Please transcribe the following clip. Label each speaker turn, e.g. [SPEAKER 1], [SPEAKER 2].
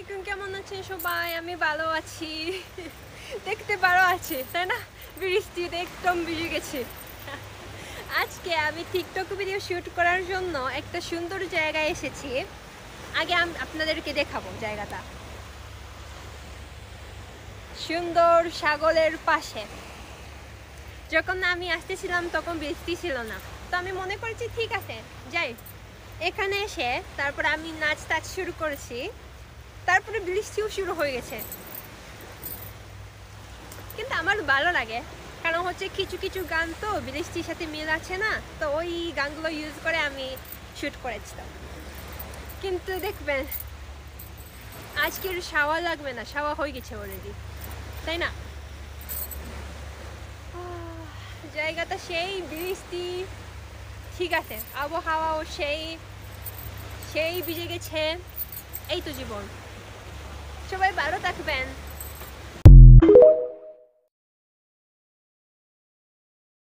[SPEAKER 1] আলাইকুম, কেমন আছেন সবাই? আমি ভালো আছি। দেখতে ভালো আছে তাই না? বৃষ্টিতে একদম ভিজে গেছে। আজকে আমি টিকটক ভিডিও শুট করার জন্য একটা সুন্দর জায়গায় এসেছি। আগে আপনাদেরকে দেখাবো জায়গাটা। সুন্দর সাগরের পাশে। যখন আমি আসতেছিলাম তখন বৃষ্টি ছিল না, তো আমি মনে করেছি ঠিক আছে যাই। এখানে এসে তারপর আমি নাচ টাচ শুরু করেছি, তারপরে বৃষ্টিও শুরু হয়ে গেছে। কিন্তু আমার ভালো লাগে, কারণ হচ্ছে কিছু কিছু গান তো বৃষ্টির সাথে মিল আছে না, তো ওই গানগুলো ইউজ করে আমি শ্যুট করেছিলাম। কিন্তু দেখবেন আজকের শাওয়া লাগবে না, শাওয়া হয়ে গেছে অলরেডি, তাই না? জায়গাটা সেই, বৃষ্টি ঠিক আছে, আবহাওয়াও সেই সেই ভিজে গেছে। এই তো জীবন। সবাই ভালো থাকবেন।